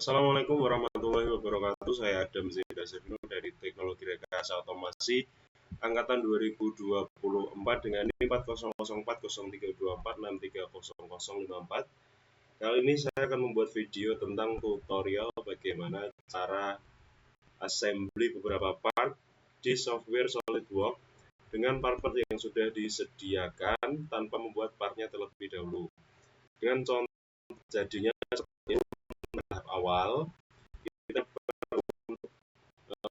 Assalamualaikum warahmatullahi wabarakatuh. Saya Adam Zeda Zerno dari Teknologi Rekayasa Otomasi Angkatan 2024 dengan NIM 40040340324630054. Kali ini saya akan membuat video tentang tutorial bagaimana cara assembly beberapa part di software SolidWorks dengan part-part yang sudah disediakan tanpa membuat partnya terlebih dahulu. Dengan contoh jadinya seperti ini. Tahap awal kita perlu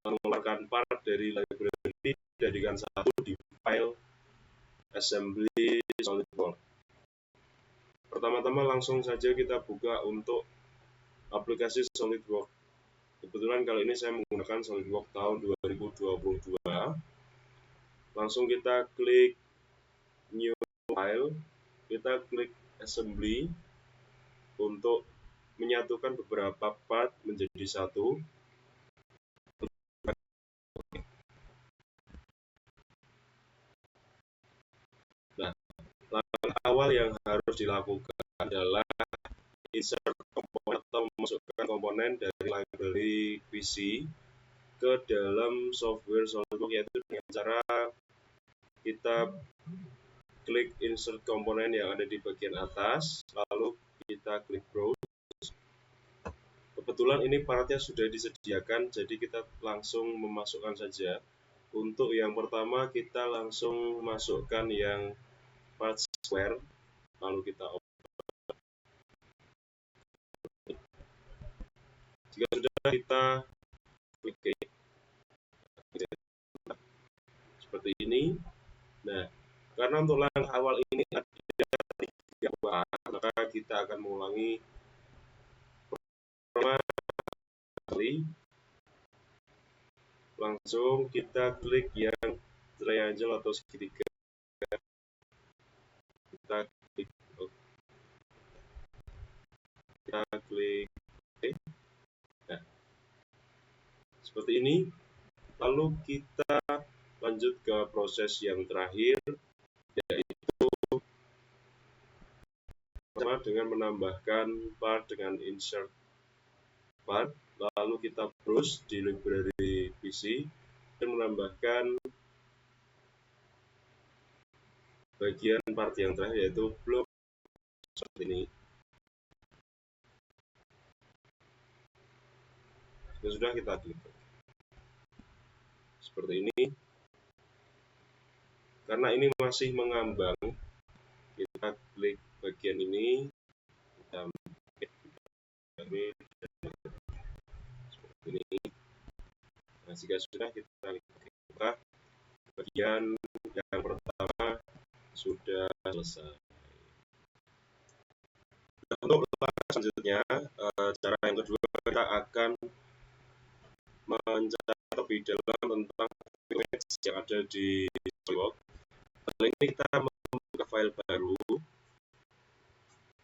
mengeluarkan part dari library dijadikan satu di file assembly SolidWorks. Pertama-tama langsung saja kita buka untuk aplikasi SolidWorks. Kebetulan kali ini saya menggunakan SolidWorks tahun 2022. Langsung kita klik new file, kita klik assembly untuk menyatukan beberapa part menjadi satu. Nah, langkah awal yang harus dilakukan adalah insert komponen atau memasukkan komponen dari library PC ke dalam software SolidWorks, yaitu dengan cara kita klik insert komponen yang ada di bagian atas, lalu kita klik browse. Kebetulan ini partnya sudah disediakan, jadi kita langsung memasukkan saja. Untuk yang pertama kita langsung masukkan yang part square, lalu kita open. Jika sudah, kita klik seperti ini. Nah, karena untuk langkah awal ini ada 3 bahan, maka kita akan mengulangi pertama kali. Langsung kita klik yang triangle atau segitiga. Kita klik nah, seperti ini. Lalu kita lanjut ke proses yang terakhir, yaitu dengan menambahkan part dengan insert part. Lalu kita browse di library PC dan menambahkan bagian part yang terakhir, yaitu blok seperti ini. Sudah, kita klik seperti ini. Karena ini masih mengambang, kita klik bagian ini, kita seperti ini. Nah, jika sudah, kita buka bagian yang pertama sudah selesai. Nah, untuk langkah selanjutnya, cara yang kedua, kita akan mencari lebih dalam tentang image yang ada di SolidWorks. Kali ini kita membuka file baru,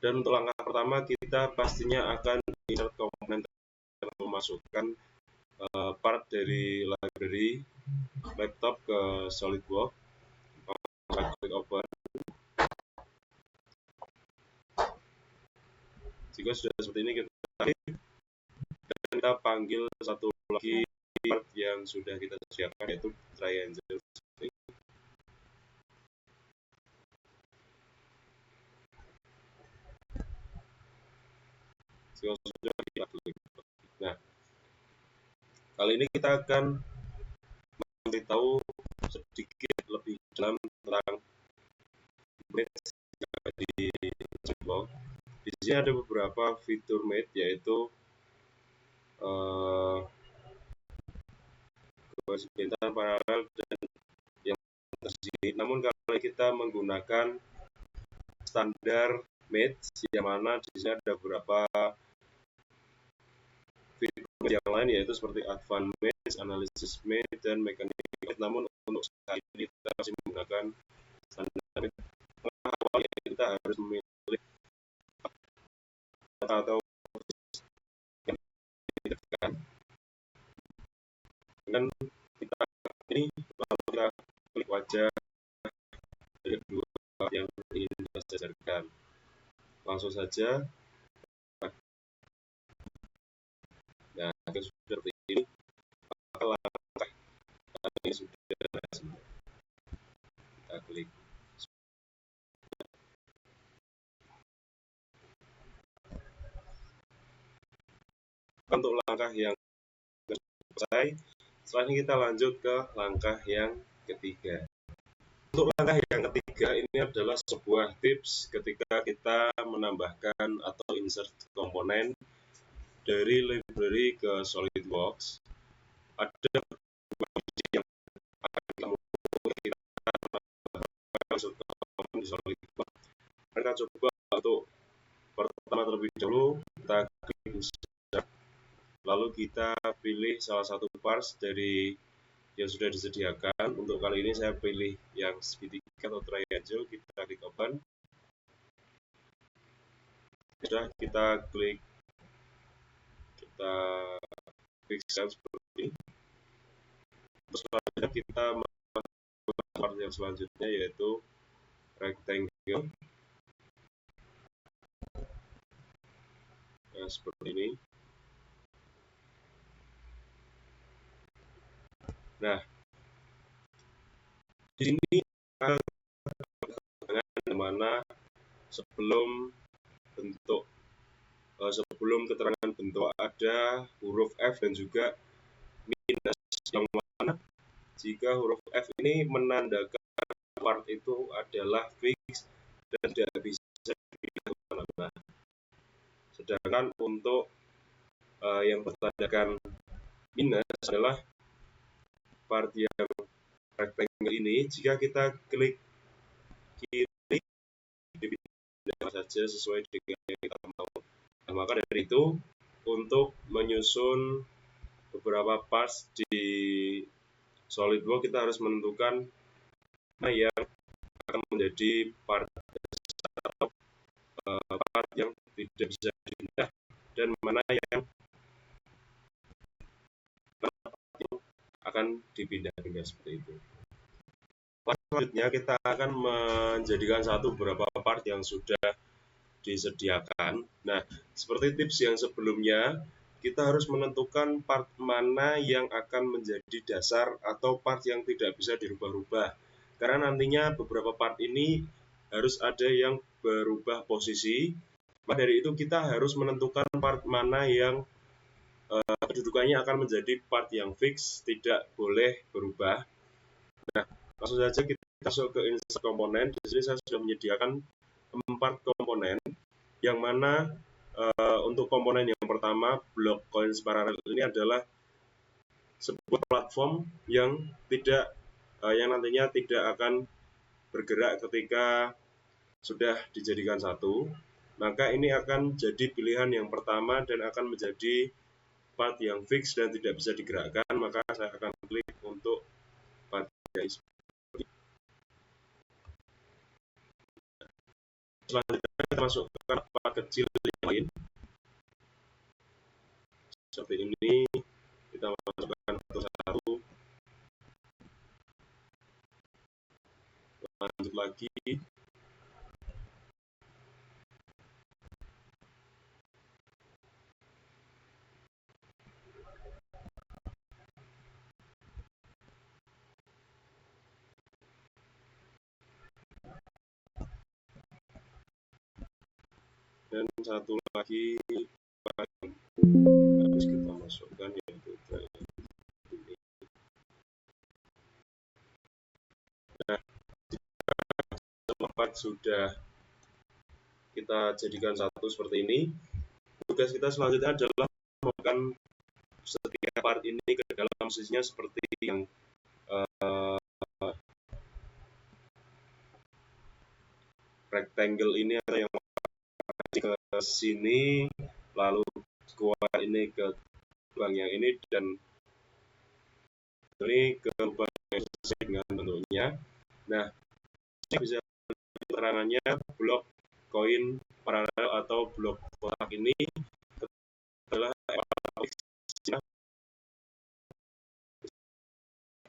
dan untuk langkah pertama kita pastinya akan insert komponen dan memasukkan part dari library laptop ke SolidWorks. Kita klik open. Jika sudah seperti ini, kita tarik dan kita panggil satu lagi part yang sudah kita sediakan, yaitu triangle. Jika sudah, kita klik. Nah, kali ini kita akan memberitahu sedikit lebih dalam tentang image di SolidWorks. Di sini ada beberapa fitur mate, yaitu kebersihan paralel dan yang tersini. Namun kalau kita menggunakan standar mate, yang mana di sini ada beberapa fitur yang lain, yaitu seperti advanced mate, analysis mate, dan mechanical mate. Namun untuk saat ini kita masih menggunakan standar mate. Awalnya kita harus memilih atau yang ditekan, dan kita ini lalu kita klik wajah kedua yang ingin kita sejarkan. Langsung saja sudah seperti ini, maka langkah ini sudah berhasil. Kita klik. Untuk langkah yang selesai, setelah ini kita lanjut ke langkah yang ketiga. Untuk langkah yang ketiga ini adalah sebuah tips ketika kita menambahkan atau insert komponen dari library ke SolidWorks. Ada beberapa yang akan kamu kita masuk ke komponen di SolidWorks. Kita coba untuk pertama terlebih dahulu kita klik insert, lalu kita pilih salah satu parts dari yang sudah disediakan. Untuk kali ini saya pilih yang segitiga atau triangle, kita klik open. Sudah kita klik scan seperti ini. Terus selanjutnya kita masuk part yang selanjutnya yaitu rectangle. Nah, seperti ini. Nah, di sini di mana sebelum keterangan bentuk ada huruf F dan juga minus, yang mana jika huruf F ini menandakan part itu adalah fix dan tidak bisa dipindah kemana-mana. Sedangkan untuk yang bertandakan minus adalah part yang rectangle ini, jika kita klik kiri dipindah saja sesuai dengan yang kita mau. Nah, maka dari itu untuk menyusun beberapa parts di SolidWorks kita harus menentukan mana yang akan menjadi part yang tidak bisa dipindah dan mana yang akan dipindah-pindah seperti itu. Selanjutnya kita akan menjadikan beberapa part yang sudah disediakan. Nah, seperti tips yang sebelumnya, kita harus menentukan part mana yang akan menjadi dasar atau part yang tidak bisa dirubah-rubah. Karena nantinya beberapa part ini harus ada yang berubah posisi. Maka dari itu kita harus menentukan part mana yang kedudukannya akan menjadi part yang fix, tidak boleh berubah. Nah, langsung saja kita masuk ke insert komponen. Di sini saya sudah menyediakan 4 komponen, yang mana untuk komponen yang pertama, block coins parallel ini adalah sebuah platform yang nantinya tidak akan bergerak ketika sudah dijadikan satu. Maka ini akan jadi pilihan yang pertama dan akan menjadi part yang fix dan tidak bisa digerakkan. Maka saya akan klik untuk part yang selanjutnya kita masukkan part kecil yang lain seperti ini. Kita masukkan satu-satu, lanjut lagi. Dan satu lagi harus kita masukkan yaitu ini. Nah, tempat sudah kita jadikan satu seperti ini. Tugas kita selanjutnya adalah memasukkan setiap part ini ke dalam posisinya seperti yang rectangle ini atau yang ke sini, lalu square ini ke lubang yang ini, dan ini ke lubang yang sesuai dengan bentuknya. Nah, ini bisa keterangannya blok koin paralel atau blok kotak ini adalah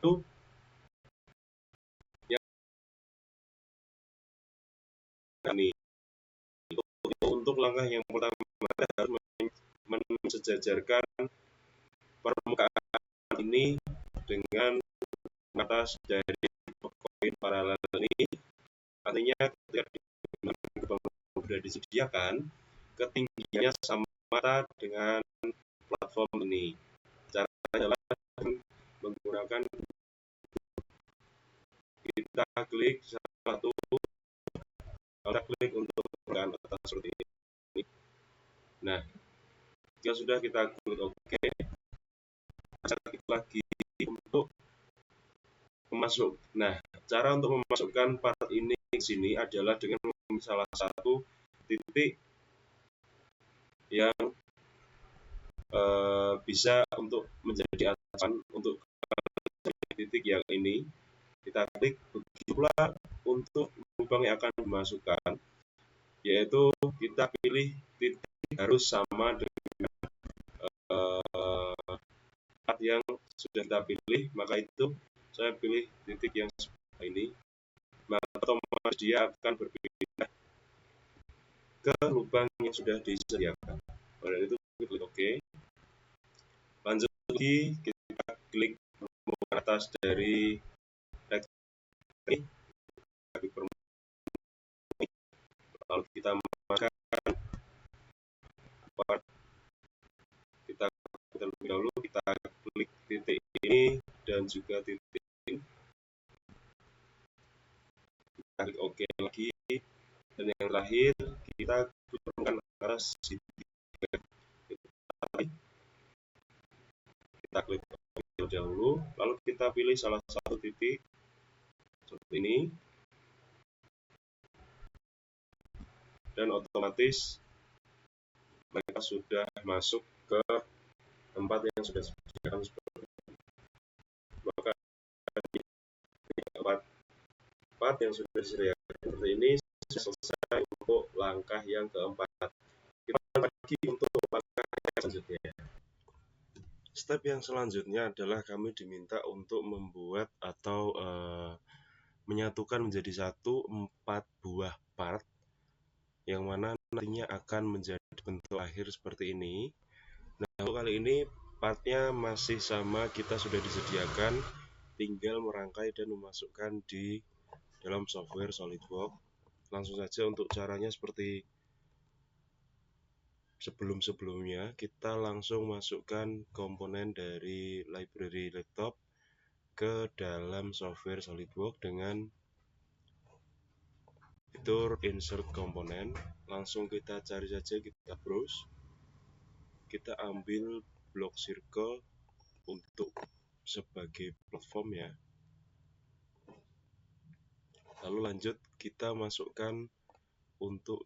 itu yang ini. Untuk langkah yang pertama harus mensejajarkan atas dari koin paralel ini, artinya ketika sudah disediakan, ketinggiannya sama dengan platform ini. Caranya adalah menggunakan kita klik satu, kita klik untuk permukaan atas seperti ini. Nah, jika sudah kita klik OK, kita klik lagi untuk memasuk. Nah, cara untuk memasukkan part ini ke sini adalah dengan salah satu titik yang bisa untuk menjadi atasan untuk titik yang ini. Kita klik, begitu pula untuk lubang yang akan dimasukkan, yaitu kita pilih titik harus sama dengan part yang sudah kita pilih, maka itu saya pilih titik yang sebelah ini, maka otomatis dia akan berpindah ke lubang yang sudah disediakan. Oleh itu klik OK. Lanjut lagi, kita klik atas dari ini, lalu kita masukkan part, kita terlebih dahulu kita klik titik ini dan juga titik ini, kita klik OK lagi, dan yang terakhir kita perlukan atas kita klik terlebih dahulu, lalu kita pilih salah satu titik seperti ini, dan otomatis mereka sudah masuk ke tempat yang sudah disediakan seperti ini. Maka tempat yang sudah disediakan seperti ini selesai untuk langkah yang keempat. Kita lagi untuk langkah yang selanjutnya. Step yang selanjutnya adalah kami diminta untuk membuat atau menyatukan menjadi satu 4 buah part yang mana nantinya akan menjadi bentuk akhir seperti ini. Nah, untuk kali ini partnya masih sama, kita sudah disediakan, tinggal merangkai dan memasukkan di dalam software SolidWorks. Langsung saja untuk caranya seperti sebelum-sebelumnya, kita langsung masukkan komponen dari library laptop ke dalam software SolidWorks dengan fitur insert komponen. Langsung kita cari saja, kita browse, kita ambil blok circle untuk sebagai platform ya. Lalu lanjut kita masukkan untuk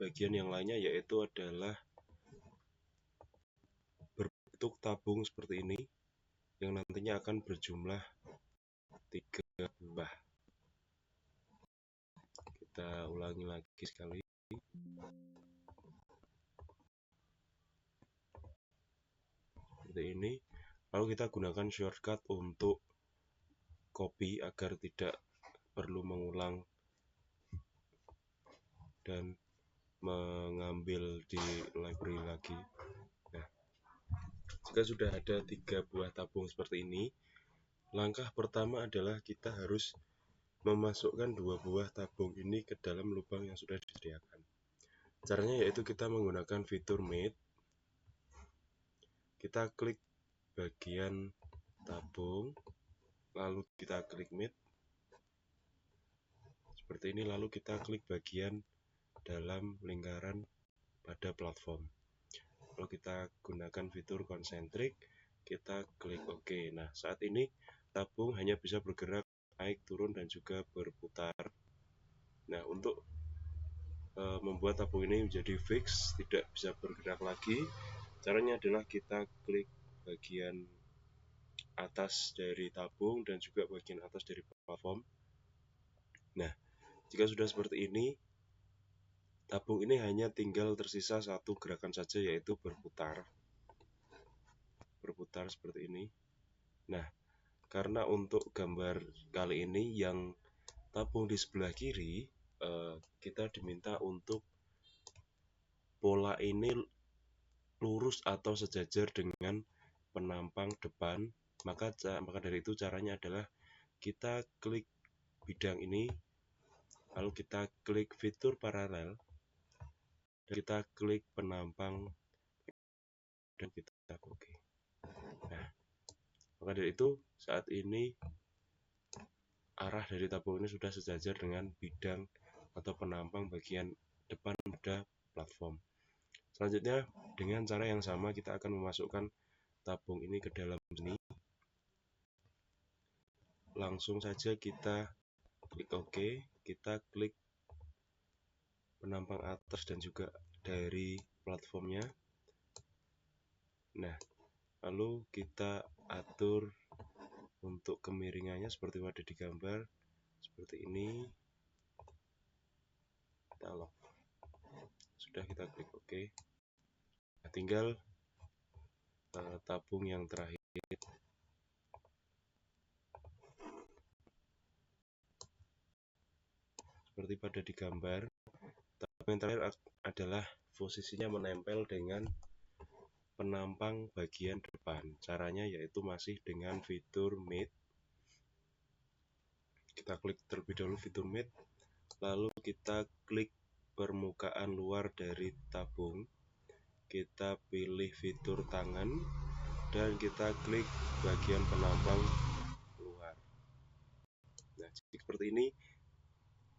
bagian yang lainnya, yaitu adalah berbentuk tabung seperti ini yang nantinya akan berjumlah 3 buah. Kita ulangi lagi sekali. Seperti ini. Lalu kita gunakan shortcut untuk copy agar tidak perlu mengulang dan mengambil di library lagi. Nah, jika sudah ada 3 buah tabung seperti ini, langkah pertama adalah kita harus memasukkan 2 buah tabung ini ke dalam lubang yang sudah disediakan. Caranya yaitu kita menggunakan fitur mate. Kita klik bagian tabung, lalu kita klik mate seperti ini, lalu kita klik bagian dalam lingkaran pada platform. Lalu kita gunakan fitur concentric, kita klik OK. Nah, saat ini tabung hanya bisa bergerak naik, turun, dan juga berputar. Nah, untuk membuat tabung ini menjadi fix, tidak bisa bergerak lagi, caranya adalah kita klik bagian atas dari tabung dan juga bagian atas dari platform. Nah, jika sudah seperti ini, tabung ini hanya tinggal tersisa satu gerakan saja, yaitu berputar. Berputar seperti ini. Nah, karena untuk gambar kali ini yang tabung di sebelah kiri, kita diminta untuk pola ini lurus atau sejajar dengan penampang depan Maka dari itu caranya adalah kita klik bidang ini, lalu kita klik fitur paralel, dan kita klik penampang, dan kita oke. Nah, maka dari itu saat ini arah dari tabung ini sudah sejajar dengan bidang atau penampang bagian depan pada platform. Selanjutnya dengan cara yang sama kita akan memasukkan tabung ini ke dalam sini. Langsung saja kita klik OK, kita klik penampang atas dan juga dari platformnya. Nah, lalu kita atur untuk kemiringannya seperti yang ada di gambar, seperti ini. Kita lock. Sudah, kita klik OK. Nah, tinggal tabung yang terakhir. Seperti pada di gambar, tabung yang terakhir adalah posisinya menempel dengan penampang bagian depan. Caranya yaitu masih dengan fitur Meet. Kita klik terlebih dahulu fitur Meet, lalu kita klik permukaan luar dari tabung. Kita pilih fitur tangan dan kita klik bagian penampang luar. Nah, seperti ini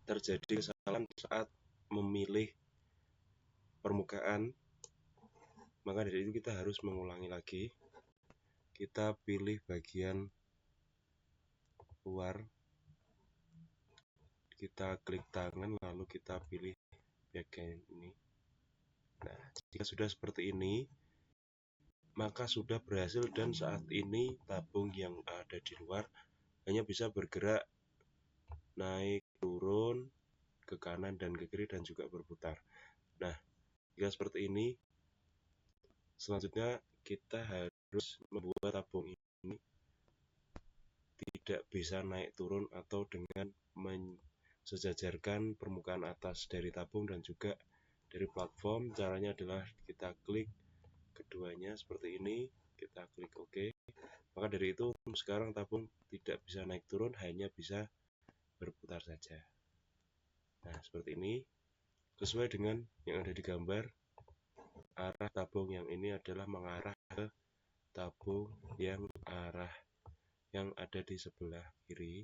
terjadi kesalahan saat memilih permukaan, maka dari itu kita harus mengulangi lagi. Kita pilih bagian luar, kita klik tangan, lalu kita pilih bagian ini. Nah, jika sudah seperti ini, maka sudah berhasil, dan saat ini tabung yang ada di luar hanya bisa bergerak naik turun ke kanan dan ke kiri dan juga berputar. Nah, jika seperti ini, selanjutnya kita harus membuat tabung ini tidak bisa naik turun atau dengan mensejajarkan permukaan atas dari tabung dan juga dari platform. Caranya adalah kita klik keduanya seperti ini, kita klik OK. Maka dari itu sekarang tabung tidak bisa naik turun, hanya bisa berputar saja. Nah, seperti ini sesuai dengan yang ada di gambar. Arah tabung yang ini adalah mengarah ke tabung yang ada di sebelah kiri.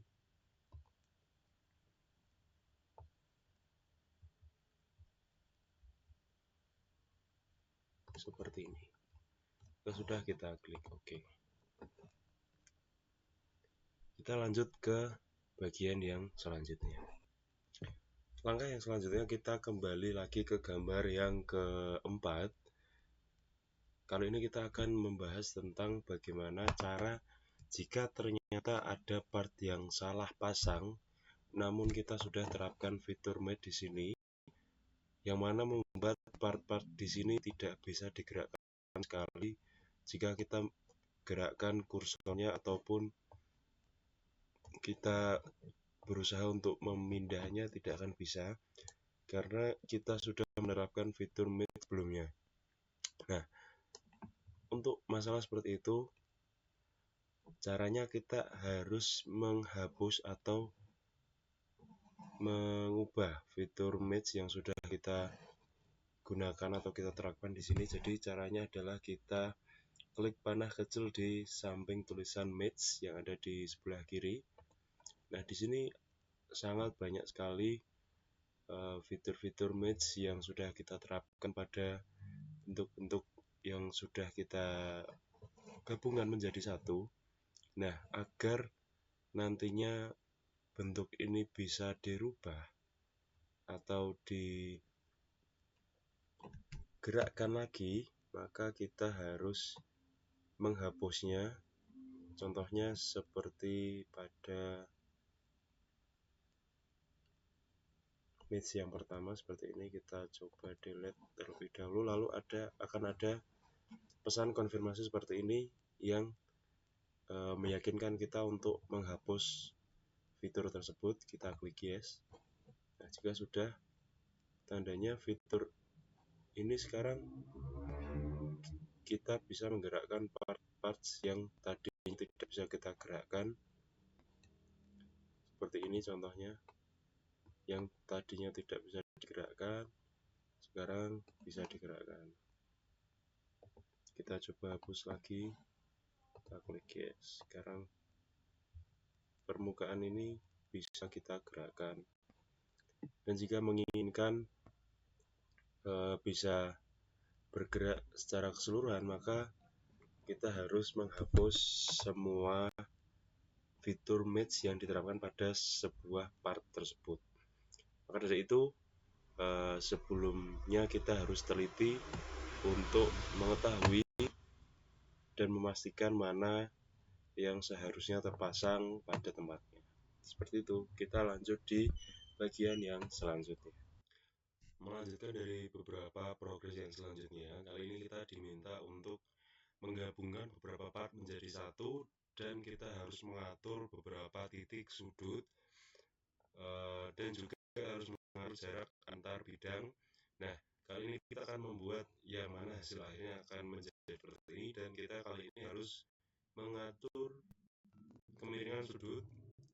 Seperti ini. Sudah, kita klik OK. Kita lanjut ke bagian yang selanjutnya. Langkah yang selanjutnya kita kembali lagi ke gambar yang keempat. Kali ini kita akan membahas tentang bagaimana cara jika ternyata ada part yang salah pasang, namun kita sudah terapkan fitur Meet di sini, yang mana membuat part-part di sini tidak bisa digerakkan sekali. Jika kita gerakkan kursornya ataupun kita berusaha untuk memindahnya, tidak akan bisa karena kita sudah menerapkan fitur Meet sebelumnya. Nah, untuk masalah seperti itu, caranya kita harus menghapus atau mengubah fitur Meet yang sudah kita gunakan atau kita terapkan di sini. Jadi caranya adalah kita klik panah kecil di samping tulisan Meet yang ada di sebelah kiri. Nah, di sini sangat banyak sekali fitur-fitur Meet yang sudah kita terapkan pada bentuk-bentuk yang sudah kita gabungan menjadi satu. Nah, agar nantinya bentuk ini bisa dirubah atau digerakkan lagi, maka kita harus menghapusnya. Contohnya seperti pada Meet yang pertama seperti ini, kita coba delete terlebih dahulu, lalu akan ada pesan konfirmasi seperti ini yang meyakinkan kita untuk menghapus fitur tersebut. Kita klik yes. Nah, jika sudah, tandanya fitur ini sekarang kita bisa menggerakkan parts yang tadi ini tidak bisa kita gerakkan. Seperti ini contohnya, yang tadinya tidak bisa digerakkan sekarang bisa digerakkan. Kita coba hapus lagi, kita klik yes. Sekarang permukaan ini bisa kita gerakkan, dan jika menginginkan bisa bergerak secara keseluruhan, maka kita harus menghapus semua fitur mesh yang diterapkan pada sebuah part tersebut. Maka dari itu sebelumnya kita harus teliti untuk mengetahui dan memastikan mana yang seharusnya terpasang pada tempatnya. Seperti itu. Kita lanjut di bagian yang selanjutnya. Melanjutkan dari beberapa progres yang selanjutnya, kali ini kita diminta untuk menggabungkan beberapa part menjadi satu, dan kita harus mengatur beberapa titik sudut dan juga harus mengatur jarak antar bidang. Nah, kali ini kita akan membuat yang mana hasil akhirnya akan menjadi seperti ini, dan kita kali ini harus mengatur kemiringan sudut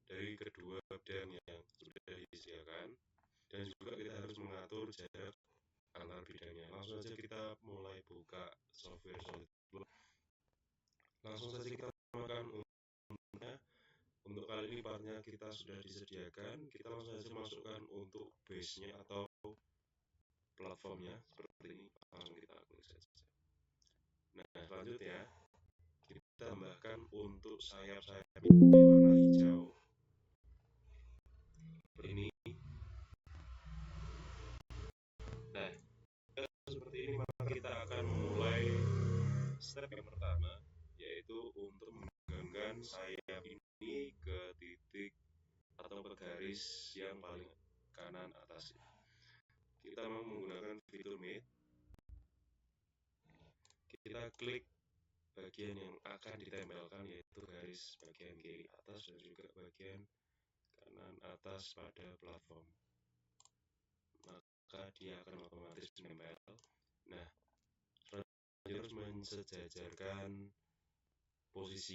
dari kedua bidang yang sudah disediakan, dan juga kita harus mengatur jarak antar bidangnya. Langsung saja kita mulai buka software SolidWorks. Langsung saja kita menggunakan untuk kali ini partnya kita sudah disediakan. Kita langsung saja masukkan untuk base-nya atau platformnya seperti ini. Langsung kita klik saja. Nah, selanjutnya kita tambahkan untuk sayap-sayap warna hijau seperti ini. Nah, seperti ini maka kita akan memulai step yang pertama, yaitu untuk menggenggamkan sayap ini ke titik atau ke garis yang paling kanan atas. Kita mau menggunakan fitur mate. Kita klik bagian yang akan ditempelkan, yaitu garis bagian kiri atas dan juga bagian kanan atas pada platform. Maka dia akan otomatis menempel. Nah, selanjutnya harus mensejajarkan posisi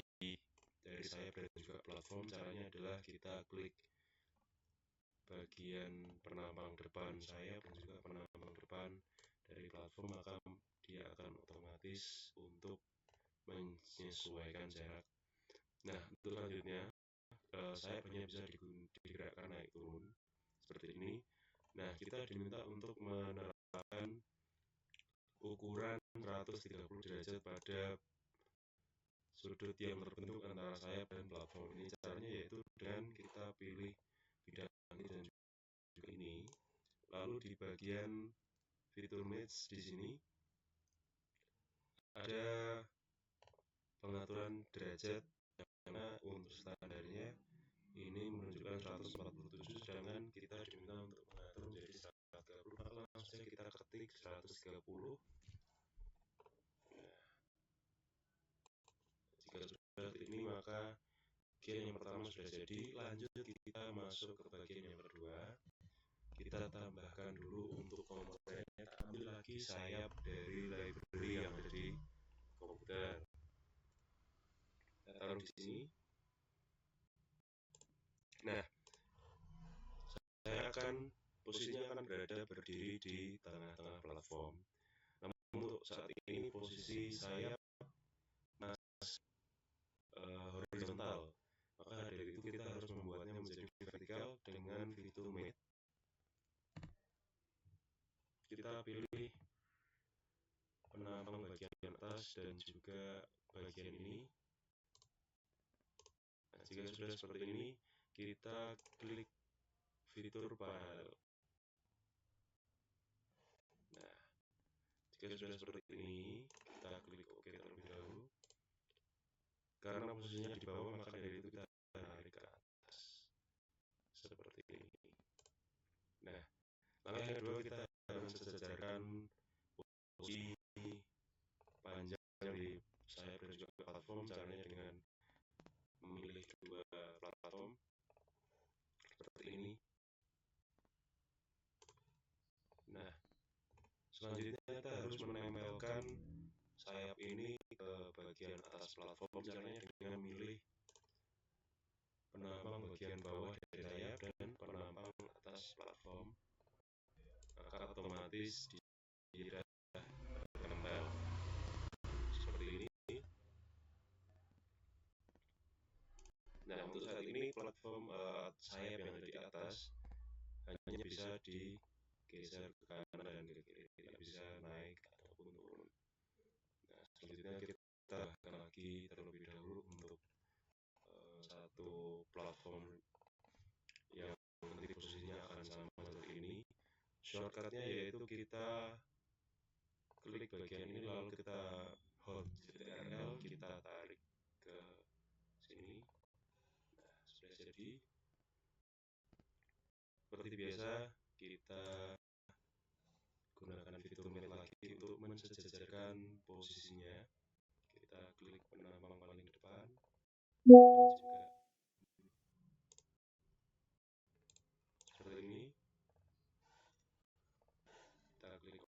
dari sayap dan juga platform. Caranya adalah kita klik bagian penampang depan sayap dan juga penampang depan dari platform, maka dia akan otomatis untuk menyesuaikan jarak. Nah, untuk selanjutnya sayap hanya bisa digerakkan naik turun seperti ini. Nah, kita diminta untuk menerapkan ukuran 130 derajat pada sudut yang terbentuk antara sayap dan platform ini. Caranya yaitu dengan kita pilih bidang ini dan juga ini. Lalu di bagian fitur mesh di sini ada pengaturan derajat, karena untuk standarnya ini menunjukkan 147, sedangkan kita diminta untuk mengatur menjadi 130. Maka langsung saja kita ketik 130. Nah, jika sudah seperti ini maka bagian yang pertama sudah jadi. Lanjut kita masuk ke bagian yang kedua. Kita tambahkan dulu untuk komponennya. Ambil lagi sayap dari library yang ada di komputer. Kita taruh di sini. Nah, saya akan posisinya akan berdiri di tengah-tengah platform. Namun untuk saat ini posisi sayap horizontal. Maka dari itu kita harus membuatnya menjadi vertikal dengan fitur mate. Kita pilih penampang bagian atas dan juga bagian ini. Nah, jika sudah seperti ini, kita klik fitur paralel. Nah, jika sudah seperti ini, kita klik OK terlebih dahulu. Karena posisinya di bawah, maka dari itu kita tarik ke atas seperti ini. Nah, langkah yang kedua kita harus mensejajarkan posisi panjang di sayap dan juga platform. Caranya dengan memilih dua platform seperti ini. Nah, selanjutnya kita harus menempelkan sayap ini ke bagian atas platform, caranya dengan memilih penampang bagian bawah dari sayap dan penampang atas platform, maka otomatis dia menempel seperti ini. Nah, untuk saat ini platform sayap yang ada di atas hanya bisa digeser ke kanan dan ke kiri, tidak bisa naik ataupun turun. Nah, selanjutnya kita tambahkan lagi terlebih dahulu untuk satu platform yang nanti posisinya akan sama seperti ini. Shortcutnya yaitu kita klik bagian ini lalu kita hold Ctrl, kita tarik ke sini. Nah, sudah jadi. Seperti biasa, kita gunakan fitur mate lagi untuk mensejajarkan posisinya. Kita klik penampang paling depan, juga seperti ini. Kita klik,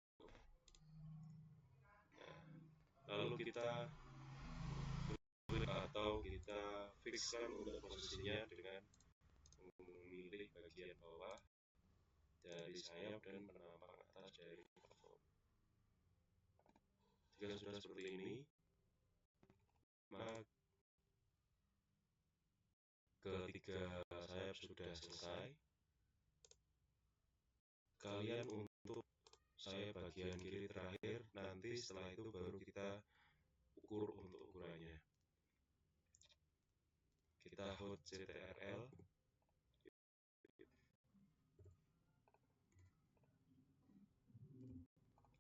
nah, lalu kita klik atau kita fixkan untuk posisinya dengan memilih bagian bawah dari sayap dan penampang atas dari platform. Jika sudah seperti ini, maka ketiga sayap sudah selesai. Kalian untuk sayap bagian kiri terakhir, nanti setelah itu baru kita ukur untuk ukurannya. Kita hold Ctrl,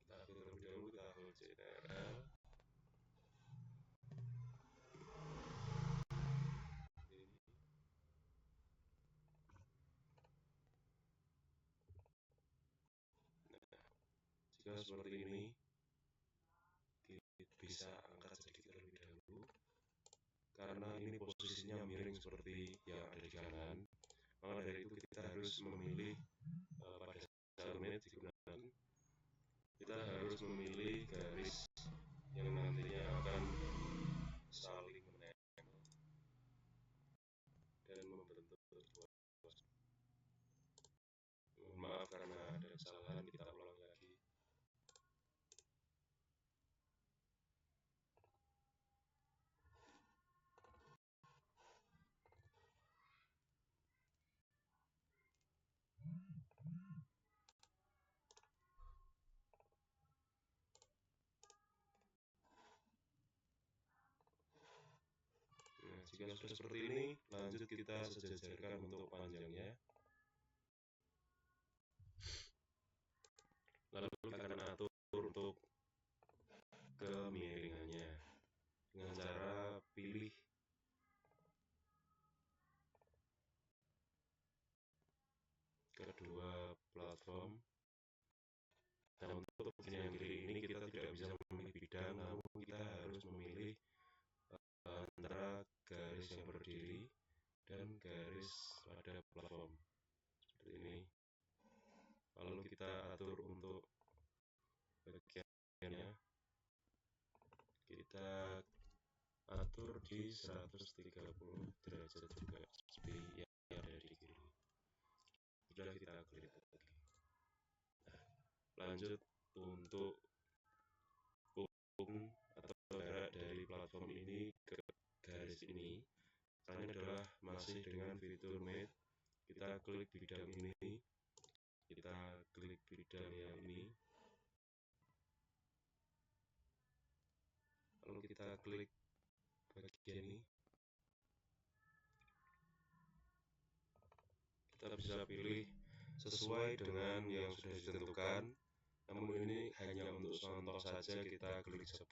kita terlebih dahulu kita hold Ctrl. Jika seperti ini, kita bisa angkat sedikit terlebih dahulu. Karena ini posisinya miring seperti yang ada di kanan, maka dari itu kita harus memilih pada saat mate digunakan, kita harus memilih garis yang nantinya akan saling menempel dan membentuk dua. Mohon maaf karena ada kesalahan, kita ulang lagi. Nah, jika sudah seperti ini, lanjut kita sejajarkan untuk panjangnya. Lalu kita akan atur untuk kemiringannya dengan cara pilih kedua platform. Nah, untuk bagian yang kiri ini kita tidak bisa memilih bidang, namun kita harus memilih antara garis yang berdiri dan garis pada platform seperti ini. Lalu kita atur untuk bagiannya, kita atur di 130 derajat juga seperti yang ada di kiri. Sudah, kita klik lagi. Nah, lanjut untuk ujung atau jarak dari platform ini ke garis ini, caranya adalah masih dengan fitur mate. Kita klik bidang ini, kita klik bidang yang ini, lalu kita klik bagian ini. Kita bisa pilih sesuai dengan yang sudah ditentukan, namun ini hanya untuk contoh saja, kita klik 10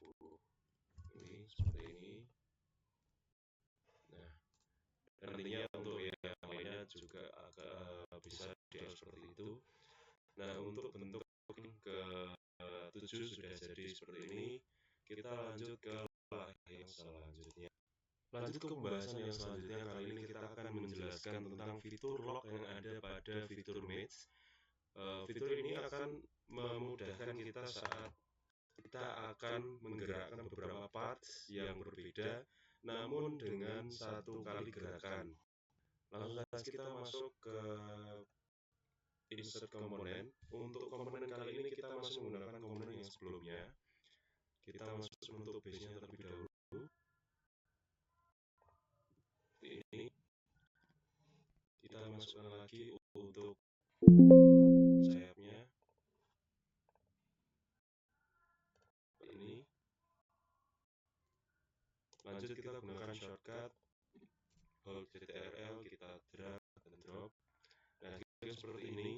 ini seperti ini. Nah, dan nantinya untuk yang lainnya juga agak bisa diatur seperti itu. Nah, untuk bentuk ke 7 sudah jadi seperti ini. Kita lanjut ke yang selanjutnya. Lanjut ke pembahasan yang selanjutnya, kali ini kita akan menjelaskan tentang fitur lock yang ada pada fitur Mates. Fitur ini akan memudahkan kita saat kita akan menggerakkan beberapa parts yang berbeda namun dengan satu kali gerakan. Langsung saja kita masuk ke insert komponen. Untuk komponen kali ini kita masih menggunakan komponen yang sebelumnya. Kita masuk untuk base-nya terlebih dahulu. Ini kita masukkan lagi untuk sayapnya. Ini lanjut kita gunakan shortcut hold Ctrl, kita drag dan drop. Nah, jika seperti ini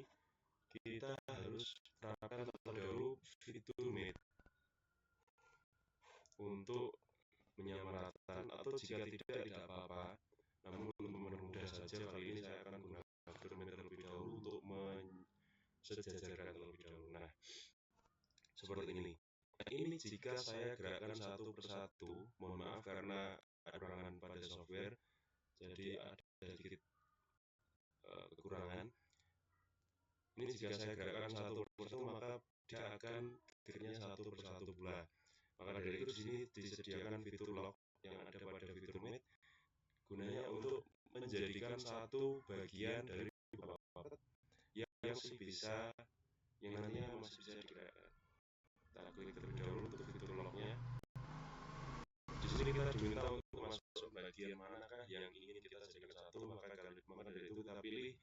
kita harus terapkan terlebih dahulu fitur mate untuk menyamaratakan, atau jika tidak apa-apa. Namun untuk mempermudah saja, kali ini saya akan gunakan fitur mate terlebih dahulu untuk mensejajarkan terlebih dahulu. Nah, seperti ini. Nah, ini jika saya gerakkan satu persatu, mohon maaf karena ada kekurangan pada software, jadi ada sedikit kekurangan. Ini jika saya gerakkan satu persatu, maka dia akan geraknya satu persatu pula. Maka dari itu di sini disediakan fitur lock yang ada pada fitur mate, gunanya untuk menjadikan satu bagian dari beberapa part yang masih bisa, yang nantinya masih bisa digerakkan. Kita klik terlebih dahulu untuk fitur locknya. Di sini kita diminta untuk masuk bagian manakah yang ingin kita jadikan satu, maka dari itu kita pilih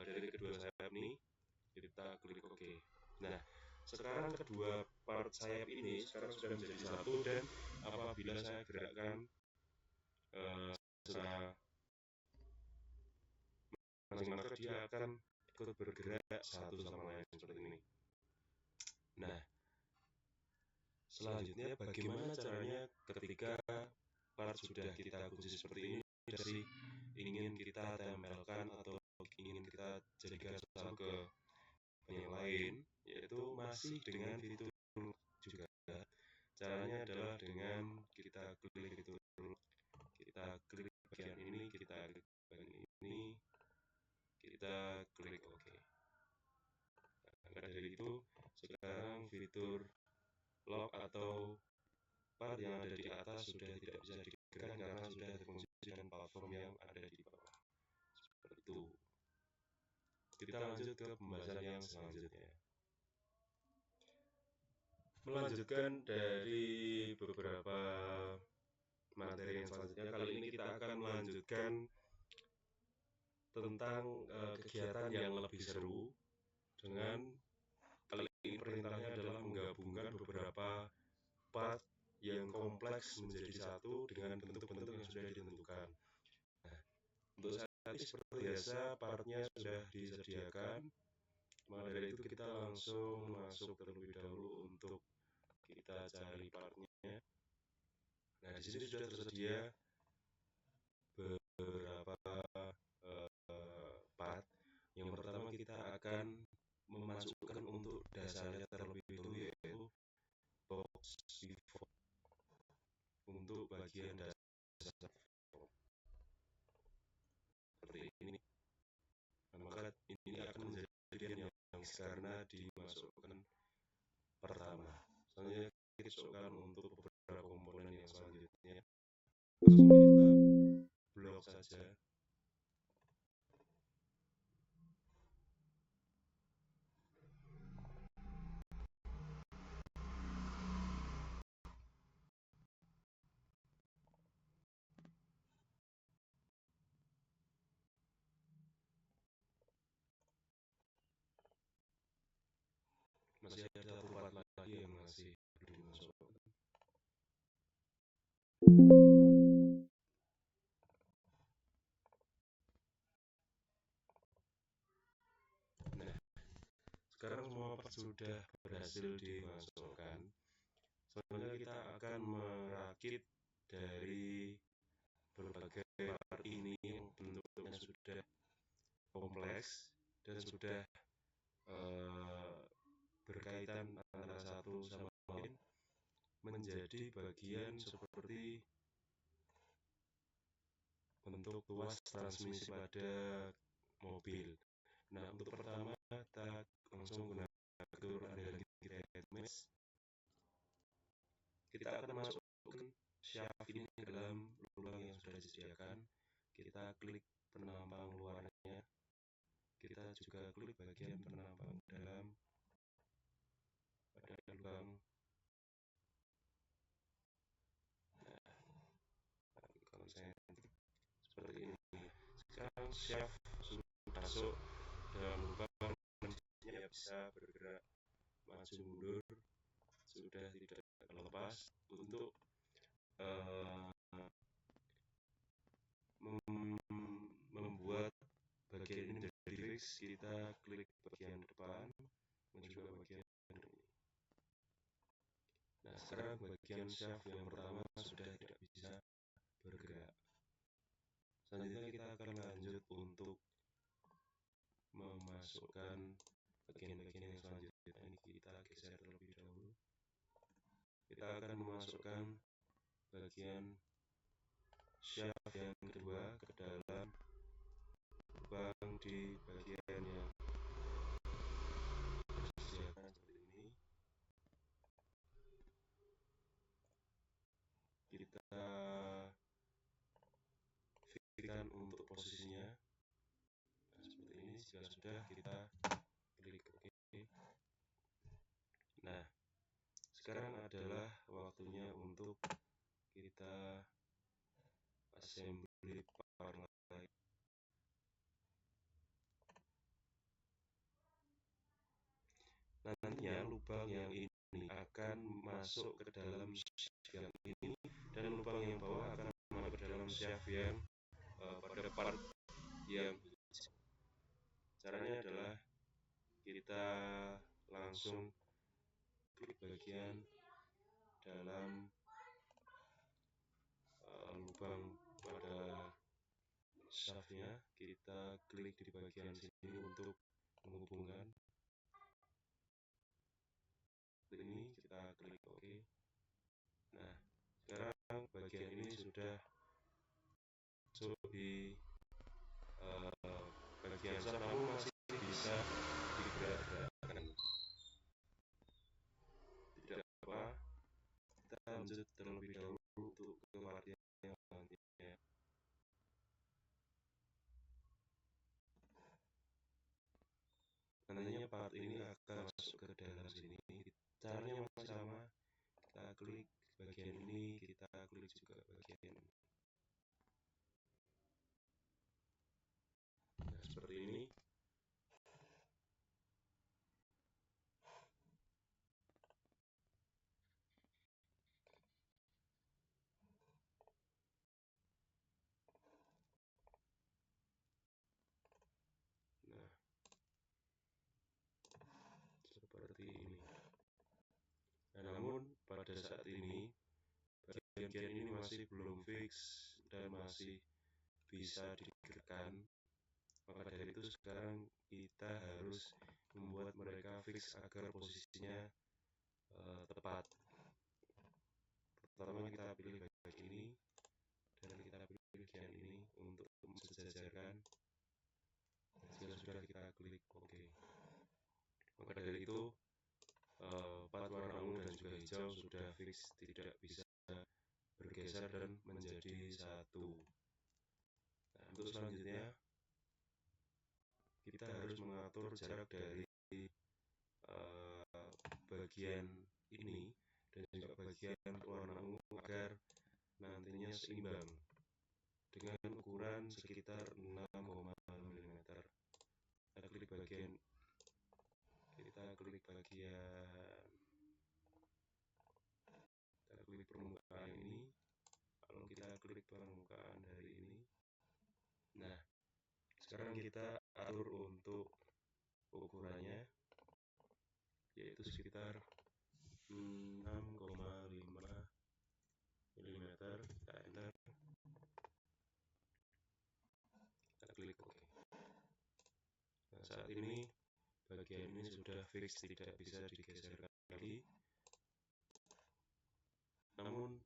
dari kedua sayap ini, kita klik OK. Nah, sekarang kedua part sayap ini sekarang sudah menjadi satu, dan apabila saya gerakkan secara masing-masing, maka dia akan ikut bergerak satu sama lain seperti ini. Nah, selanjutnya bagaimana caranya ketika part sudah kita kunci seperti ini, dari ingin kita tempelkan atau ingin kita jadikan satu ke yang lain, yaitu masih dengan fitur juga. Caranya adalah dengan kita klik fitur, kita klik bagian ini, kita klik bagian ini, kita klik OK. Maka dari itu sekarang fitur lock atau part yang ada di atas sudah tidak bisa digerakkan karena sudah terfungsi dengan platform yang ada di bawah. Seperti itu. Kita lanjut ke pembahasan yang selanjutnya. Melanjutkan dari beberapa materi yang selanjutnya, kali ini kita akan melanjutkan tentang kegiatan yang lebih seru, dengan kali ini perintahnya adalah menggabungkan beberapa part yang kompleks menjadi satu dengan bentuk-bentuk yang sudah ditentukan. Nah, untuk saat ini seperti biasa partnya sudah disediakan, maka dari itu kita langsung masuk terlebih dahulu untuk kita cari partnya. Nah, di sini sudah tersedia beberapa part. Yang pertama kita akan memasukkan untuk dasarnya terlebih dahulu, yaitu box default untuk bagian dasar seperti ini. Maka ini akan menjadi bagian yang karena dimasukkan pertama. Selanjutnya kita masukkan untuk beberapa komponen yang selanjutnya. Langsung kita blok saja. Masih ada satu part lagi yang masih perlu dimasukkan. Nah, sekarang semua part sudah berhasil dimasukkan. Selanjutnya kita akan merakit dari berbagai part ini yang bentuknya sudah kompleks dan sudah berkaitan antara satu sama lain, menjadi bagian seperti bentuk tuas transmisi pada mobil. Nah, untuk pertama kita langsung gunakan fitur ada lagi create mesh. kita akan masukkan shaft ini ke dalam lubang yang sudah disediakan. Kita klik penampang luarnya, kita juga klik bagian penampang dalam pada lubang. Konsentrik seperti ini. Sekarang shaft sudah masuk dalam lubang, ya bisa bergerak maju mundur, sudah tidak lepas. Untuk membuat bagian ini menjadi fix, kita klik bagian depan dan juga bagian ini. Nah, sekarang bagian shaft yang pertama sudah tidak bisa bergerak. Selanjutnya kita akan lanjut untuk memasukkan bagian-bagian yang selanjutnya. Ini kita geser terlebih dahulu. Kita akan memasukkan bagian shaft yang kedua ke dalam lubang di bagian yang disediakan seperti ini. Kita fikirkan untuk posisinya. Nah, seperti ini. Jika sudah, kita klik OK. Nah, sekarang adalah waktunya untuk kita assembly part lain. Nantinya lubang yang ini akan masuk ke dalam shaft yang ini, dan lubang yang bawah akan masuk ke dalam shaft yang pada part yang caranya adalah kita langsung klik bagian dalam lubang pada shaftnya, kita klik di bagian sini untuk menghubungkan. Ini kita klik OK. Nah, sekarang bagian ini sudah masuk di bagian shaft, namun masih bisa digerak-gerakkan. Tidak apa, kita lanjut terlebih dahulu untuk ke part yang selanjutnya. Nantinya part ini akan masuk ke dalam sini. Caranya masih sama. Kita klik bagian ini, kita klik juga bagian ini. Nah, seperti ini. Nah, seperti ini. Nah, namun pada saat ini bagian ini masih belum fix dan masih bisa digerakkan. Maka dari itu sekarang kita harus membuat mereka fix agar posisinya tepat. Pertama kita pilih bagian ini dan kita pilih bagian ini untuk mensejajarkan. Jika sudah, kita klik OK. Maka dari itu part warna ungu dan juga hijau sudah fix, tidak bisa bergeser dan menjadi satu. Nah, untuk selanjutnya kita harus mengatur jarak dari bagian ini dan juga bagian warna ungu agar nantinya seimbang dengan ukuran sekitar 6,5 mm. Kita klik bagian permukaan ini, lalu kita klik permukaan dari ini. Nah, sekarang kita atur untuk ukurannya, yaitu sekitar 6,5 mm. Kita enter, kita klik OK. Nah, saat ini bagian ini sudah fix, tidak bisa digeserkan lagi. Namun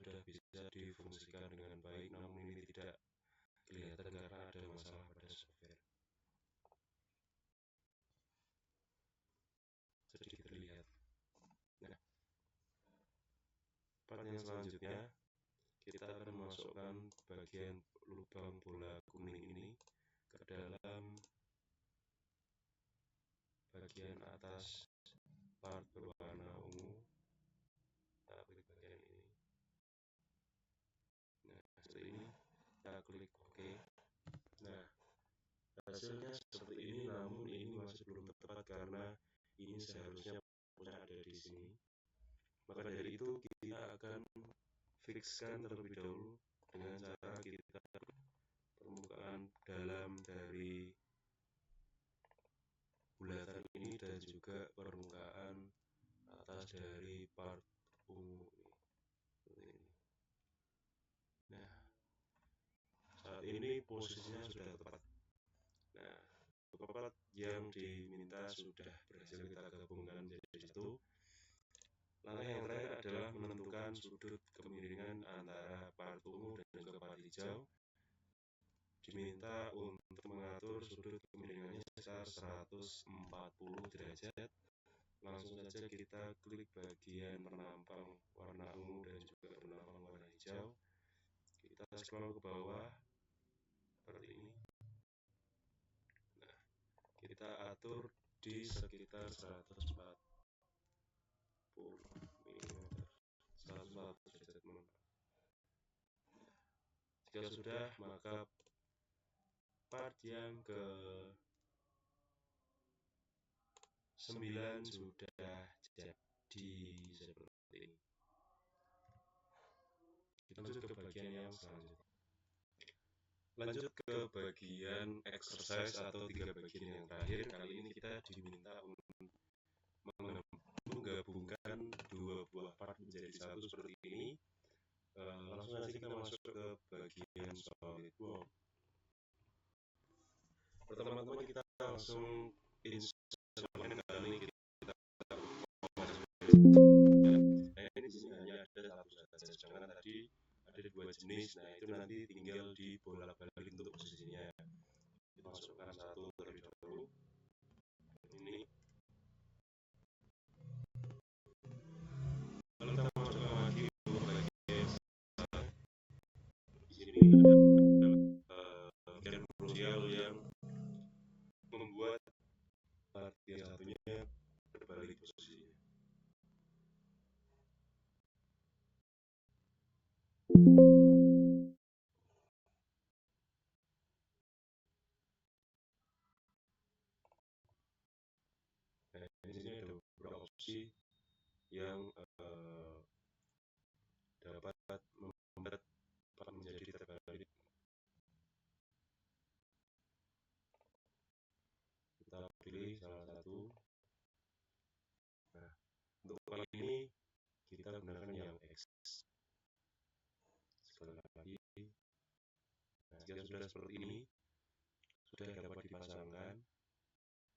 sudah bisa difungsikan dengan baik, namun ini tidak kelihatan karena ada masalah pada software. Sedikit terlihat. Nah, part yang selanjutnya kita akan memasukkan bagian lubang bola kuning ini ke dalam bagian atas part berwarna ungu. Kita klik bagian ini. Nah, seperti ini. Kita klik OK. Nah, hasilnya seperti ini, namun ini masih belum tepat karena ini seharusnya ada di sini. Maka dari itu kita akan fixkan terlebih dahulu dengan cara kita permukaan dalam dari bulatan ini dan juga permukaan atas dari part ungu ini. Seperti ini. Nah, saat ini posisinya sudah tepat. Nah, part yang diminta sudah berhasil kita gabungkan menjadi satu. Langkah yang terakhir adalah menentukan sudut kemiringan antara part ungu dan juga part hijau. Diminta untuk mengatur sudut kemiringannya sekitar 140 derajat. Langsung saja kita klik bagian penampang warna ungu dan juga penampang warna hijau. Kita scroll ke bawah seperti ini. Nah, kita atur di sekitar 140 mm, 140 derajat menempel. Jika sudah, maka part yang ke 9 sudah jadi seperti ini. Kita lanjut ke bagian yang selanjutnya. Lanjut ke bagian exercise atau 3 bagian yang terakhir. Kali ini kita diminta untuk menggabungkan 2 buah part menjadi satu seperti ini. Langsung saja kita masuk ke bagian SolidWorks. Pertama-tama kita langsung install kali ini kita ini di sini hanya ada satu saja, sedangkan tadi ada 2 jenis. Nah, itu nanti tinggal dibolak-balik untuk posisinya. Kita masukkan satu terlebih dahulu. Ini. Lalu kita masukkan lagi untuk bagian di sini ada bagian krusial yang membuat part yang satunya berbalik posisinya. Nah, di sini ada beberapa opsi yang dapat membuat part menjadi terbalik. Kita pilih salah satu. Nah, untuk kali ini kita gunakan yang X. Sekali lagi. Nah, jika sudah seperti ini, sudah dapat dipasangkan,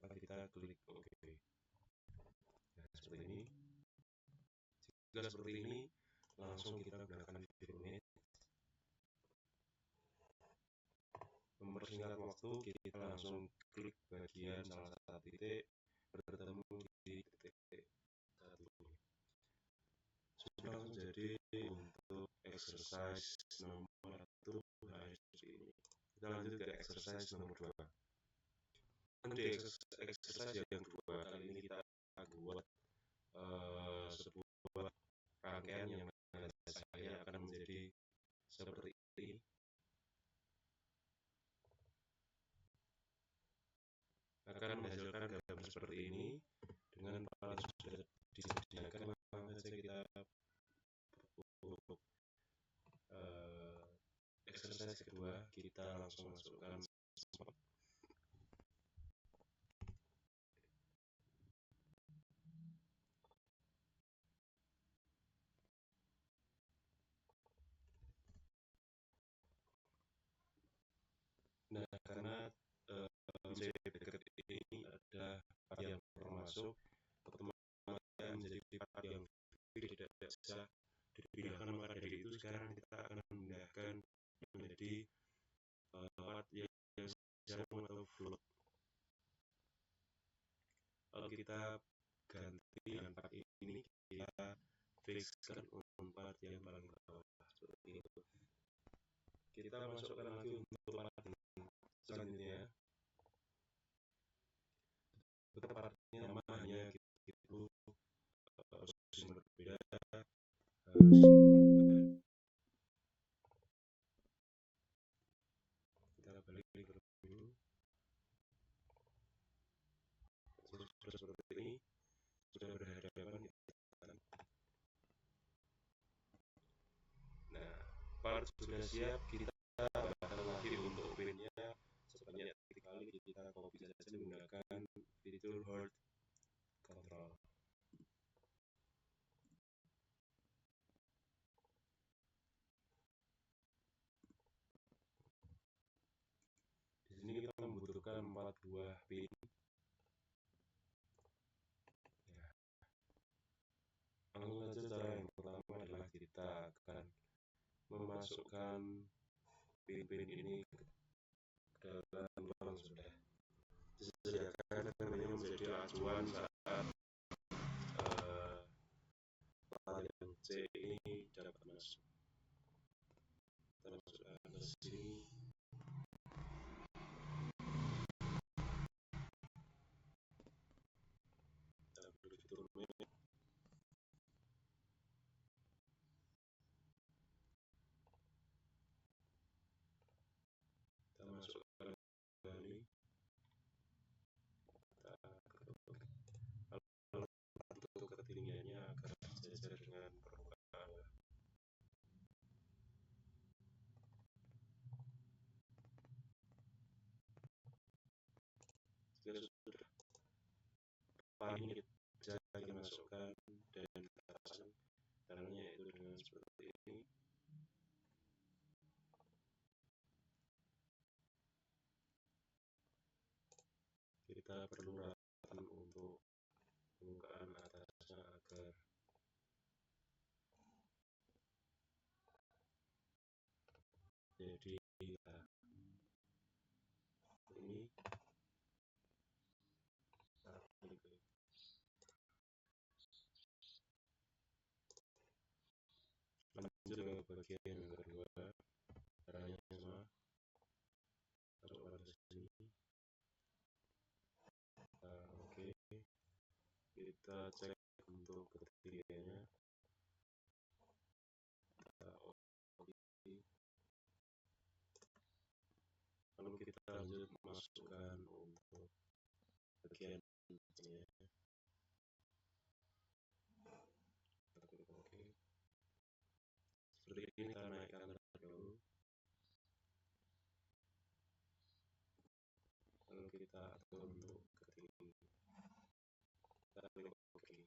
maka kita klik OK. Nah, seperti ini. Jika seperti ini, langsung kita gunakan Fibromate. Mempersingkat waktu, kita langsung klik bagian salah satu titik bertemu di titik satu ini. Sudah langsung jadi untuk exercise nomor 1 seperti ini. Kita lanjut ke exercise nomor 2. Di exercise yang kedua, kali ini kita buat sebuah rangkaian yang saya akan menjadi seperti ini. Akan menghasilkan gambar seperti ini dengan part sudah disediakan. Langsung saja kita untuk exercise kedua, kita langsung masukkan spot. Nah, karena dekat ini ada part yang termasuk, otomatis menjadi part yang tidak bisa dipindahkan. Maka dari itu sekarang kita akan memindahkan menjadi part yang jarang atau float. Lalu kita ganti dengan part ini, kita fixkan part yang paling bawah seperti itu. Kita masukkan lagi untuk part selanjutnya. Untuk partnya sama hanya gitu, posisi berbeda harus kita balik ke dulu. Sudah seperti ini, sudah berhadapan. Nah, part sudah siap, kita tambahkan lagi untuk pinnya sebanyak 3 kali. Kita copy saja menggunakan fitur Hold Control. Di sini kita membutuhkan 4 buah pin. Ya. Langsung saja, cara yang pertama adalah kita akan memasukkan pin-pin ini ke dalam lubang sudah disediakan, namanya menjadi acuan saat varian C ini dapat masuk. Kita masukkan ke sini. Kita beri fitur map. Kita masukkan kembali. Kita ketuk. Lalu untuk ketinggiannya agar sejajar dengan permukaan. Jika sudah, part ini bisa kita masukkan dan kita pasang caranya yaitu dengan seperti ini. Kita perlu ratakan untuk permukaan atasnya agar jadi ini. Lanjut ke bagian yang kedua, caranya sama, masukkan ke sini. Oke, kita cek untuk ketinggiannya. Kita oke. Lalu kita lanjut masukkan untuk bagian ini. Oke. Seperti ini kita naikkan terlebih dahulu. Lalu kita atur untuk ketinggian. Kita klik oke.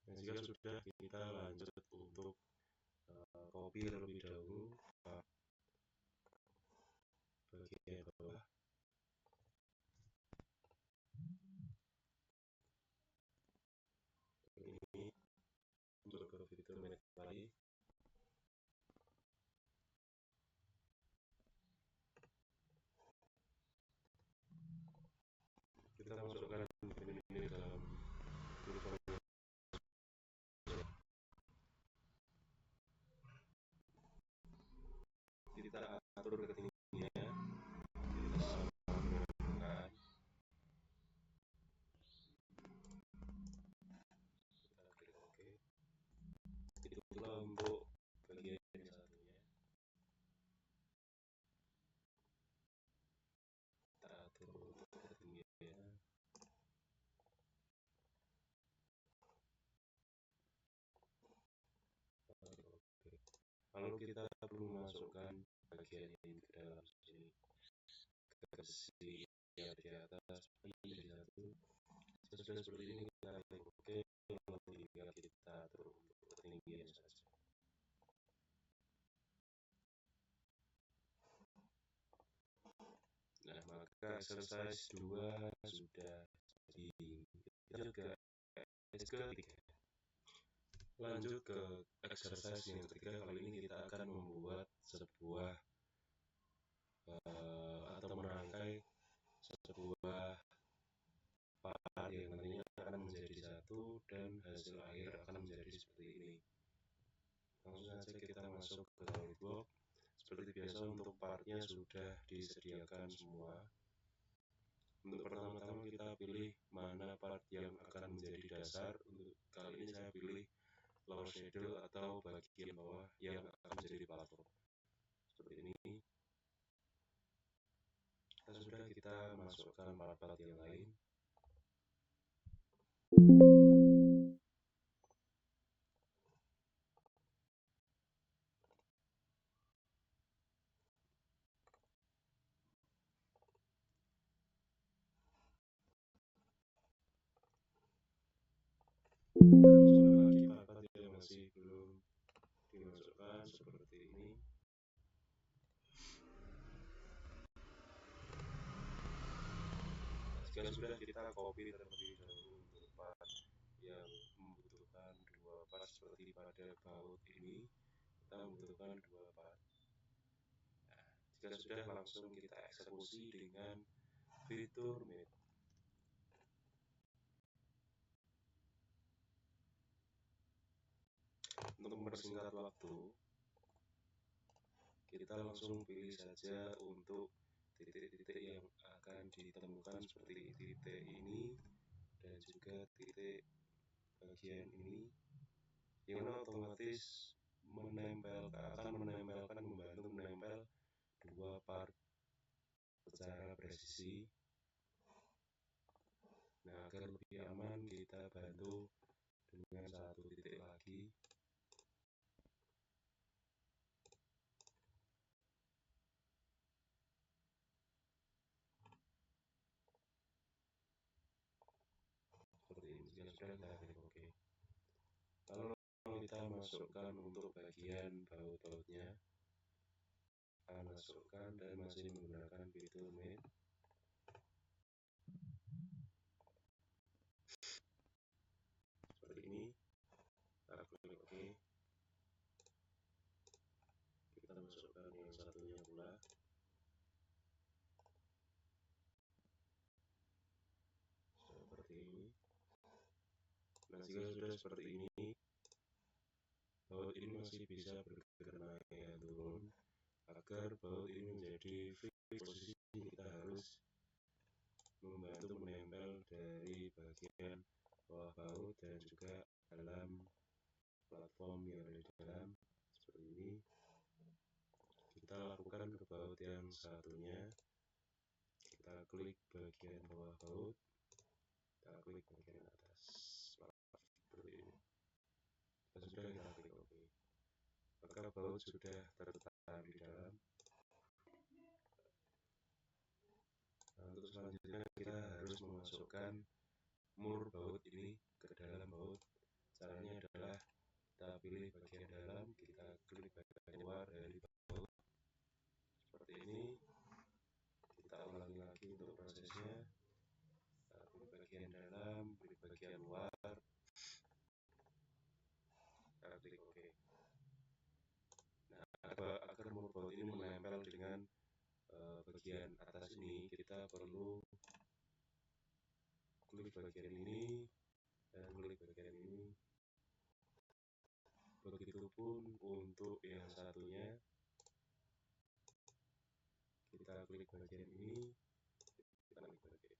Nah, jika sudah, kita lanjut untuk copy terlebih dahulu bagian bawah. Ini untuk ke fitur manage kembali. Kita masukkan ini dalam fitur. Kita atur ketinggiannya. Kita samakan. Kita klik oke. Itulah untuk bagian yang satunya. Kita atur untuk ketinggiannya. Lalu kita perlu masukkan bagian ini ke dalam sini, ke sisi yang di atas ini jadi satu. Sudah seperti ini, kita klik oke. Lalu tinggal kita atur untuk ketinggian saja. Nah, maka exercise 2 sudah jadi. Kita juga ketiga. Lanjut ke exercise yang ketiga. Kali ini kita akan membuat sebuah atau merangkai sebuah part yang nantinya akan menjadi satu dan hasil akhir akan menjadi seperti ini. Langsung saja kita masuk ke SolidWorks. Seperti biasa untuk partnya sudah disediakan semua. Untuk pertama-tama kita pilih mana part yang akan menjadi dasar. Untuk kali ini saya pilih lower shadow atau bagian bawah yang akan menjadi platform. Seperti ini. Sudah kita masukkan part-part yang lain. Kita masukkan lagi part-part yang masih belum dimasukkan seperti ini. Jika sudah, kita copy terlebih dahulu untuk part yang membutuhkan 2 part seperti pada baut ini. Kita membutuhkan 2 part. Nah, jika sudah, langsung kita eksekusi dengan fitur Mate. Untuk mempersingkat waktu, kita langsung pilih saja untuk titik-titik yang akan ditemukan seperti titik ini dan juga titik bagian ini, yang otomatis akan membantu menempel 2 part secara presisi. Nah, agar lebih aman kita bantu dengan satu titik lagi. Seperti ini. Jika sudah, kita klik OK. Lalu kita masukkan untuk bagian baut-bautnya. Kita masukkan dan masih menggunakan fitur Mate. Seperti ini. Kita klik OK. Kita masukkan yang satunya pula. Seperti ini. Nah, jika sudah seperti ini, baut ini masih bisa bergerak naik dan turun. Agar baut ini menjadi fix posisi, kita harus membantu menempel dari bagian bawah baut dan juga dalam platform yang ada di dalam. Seperti ini. Kita lakukan ke baut yang satunya. Kita klik bagian bawah baut. Kita klik bagian atas. Seperti ini. Sudah, kita klik OK. Maka baut sudah tertanam di dalam. Nah, untuk selanjutnya kita harus memasukkan mur baut ini ke dalam baut. Caranya adalah kita pilih bagian dalam, kita klik bagian luar dari baut. Seperti ini. Kita ulangi lagi untuk prosesnya. Kita klik bagian dalam, klik bagian luar. Kita klik OK. Nah, agar mur baut ini menempel dengan bagian atas ini, kita perlu klik bagian ini dan klik bagian ini. Begitupun untuk yang satunya. Kita klik bagian ini, kita klik bagian.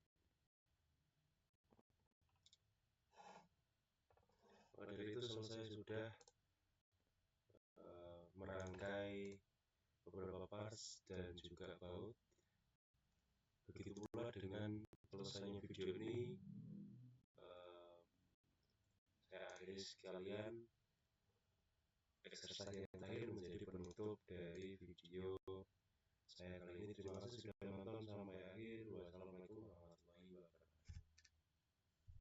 Dari itu selesai sudah merangkai beberapa parts dan juga baut. Begitu pula dengan selesainya video ini, saya akhiri sekalian. Exercise yang terakhir menjadi penutup dari video saya kali ini. Terima kasih sudah menonton sampai akhir. Wassalamualaikum.